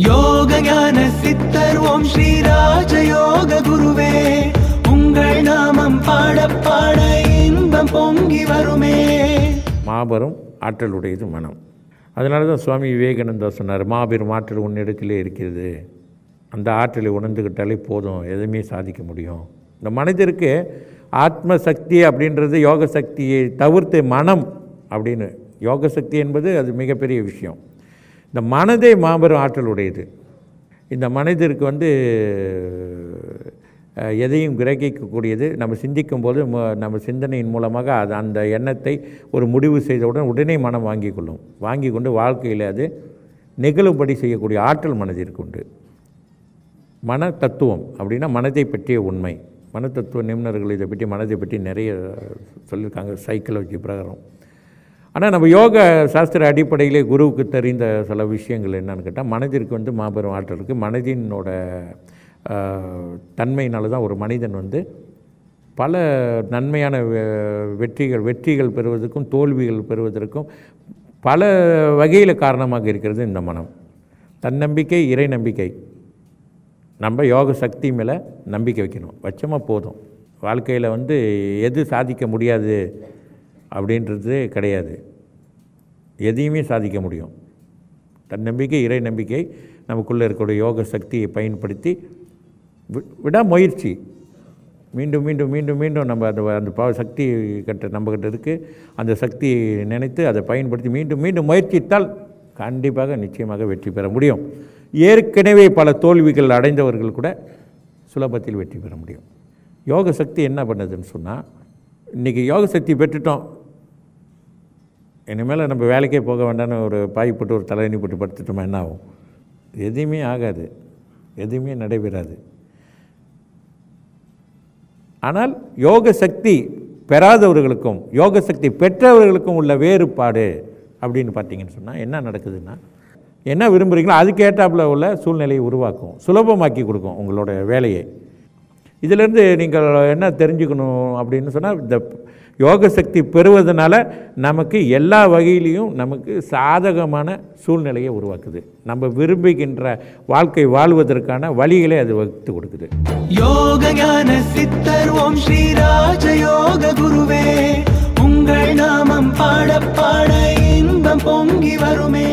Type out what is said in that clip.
யோக ஞான சித்தர் ஓம் ஸ்ரீ ராஜயோக குருவே, உங்கள் நாமம் பாட பாட இன்பம் பொங்கி வருமே. மாபெரும் ஆற்றலுடையது மனம். அதனால தான் சுவாமி விவேகானந்தா சொன்னார், மாபெரும் ஆற்றல் உன்னிடத்திலே இருக்கிறது, அந்த ஆற்றலை உணர்ந்துக்கிட்டாலே போதும், எதுவுமே சாதிக்க முடியும். இந்த மனிதருக்கு ஆத்ம சக்தி அப்படின்றது யோக சக்தியை தவிர்த்து மனம் அப்படின்னு, யோக சக்தி என்பது அது மிகப்பெரிய விஷயம். இந்த மனதே மாபெரும் ஆற்றல் உடையது. இந்த மனிதருக்கு எதையும் கிரகிக்கக்கூடியது. நம்ம சிந்திக்கும் போது நம்ம சிந்தனையின் மூலமாக அது அந்த எண்ணத்தை ஒரு முடிவு செய்தவுடன் உடனே மனம் வாங்கி கொள்ளும். வாங்கி கொண்டு வாழ்க்கையில் அது நிகழும்படி செய்யக்கூடிய ஆற்றல் மனதிற்கு உண்டு. மன தத்துவம் அப்படின்னா மனதை பற்றிய உண்மை. மன தத்துவ நிபுணர்கள் இதை பற்றி மனதை பற்றி நிறைய சொல்லியிருக்காங்க சைக்காலஜி பிரகாரம். ஆனால் நம்ம யோக சாஸ்திர அடிப்படையிலே குருவுக்கு தெரிந்த சில விஷயங்கள் என்னன்னு கேட்டால், மனதிற்கு மாபெரும் ஆற்றல் இருக்குது. மனதினோட தன்மையினால தான் ஒரு மனிதன் பல நன்மையான வெற்றிகள் பெறுவதற்கும் தோல்விகள் பெறுவதற்கும் பல வகையில் காரணமாக இருக்கிறது இந்த மனம். தன்னம்பிக்கை, இறை நம்பிக்கை. நம்ம யோக சக்தி மேலே நம்பிக்கை வைக்கணும், வச்சமாக போதும். வாழ்க்கையில் எது சாதிக்க முடியாது அப்படின்றது கிடையாது, எதையுமே சாதிக்க முடியும். தன்னம்பிக்கை, இறை நம்பிக்கை, நமக்குள்ளே இருக்கக்கூடிய யோக சக்தியை பயன்படுத்தி விடாமுயற்சி, மீண்டும் மீண்டும் மீண்டும் மீண்டும் நம்ம அந்த சக்தி நம்மக்கிட்ட இருக்குது, அந்த சக்தியை நினைத்து அதை பயன்படுத்தி மீண்டும் மீண்டும் முயற்சித்தால் கண்டிப்பாக நிச்சயமாக வெற்றி பெற முடியும். ஏற்கனவே பல தோல்விகள் அடைந்தவர்கள் கூட சுலபத்தில் வெற்றி பெற முடியும். யோக சக்தி என்ன பண்ணுதுன்னு சொன்னால், இன்றைக்கி யோக சக்தி பெற்றுட்டோம், இனிமேல் நம்ம வேலைக்கே போக வேண்டாம்னு ஒரு பாய் போட்டு ஒரு தலையணி போட்டு படுத்துட்டோமா என்ன ஆகும்? எதுவுமே ஆகாது, எதுவுமே நடைபெறாது. ஆனால் யோக சக்தி பெறாதவர்களுக்கும் யோக சக்தி பெற்றவர்களுக்கும் உள்ள வேறுபாடு அப்படின்னு பார்த்தீங்கன்னு சொன்னால் என்ன நடக்குதுன்னா, என்ன விரும்புகிறீங்களோ அதுக்கேற்றாப்புல உள்ள சூழ்நிலையை உருவாக்கும், சுலபமாக்கி கொடுக்கும் உங்களோட வேலையை. இதிலேருந்து நீங்கள் என்ன தெரிஞ்சுக்கணும் அப்படின்னு சொன்னால், இந்த யோக சக்தி பெறுவதனால நமக்கு எல்லா வகையிலையும் நமக்கு சாதகமான சூழ்நிலையை உருவாக்குது. நம்ம விரும்புகின்ற வாழ்க்கை வாழ்வதற்கான வழிகளை அது வகுத்து கொடுக்குது. யோக ஞான சித்தர் ஓம் ஸ்ரீ ராஜயோக குருவே, உங்கள் நாமம் பாட பாட இன்பம் பொங்கி வருமே.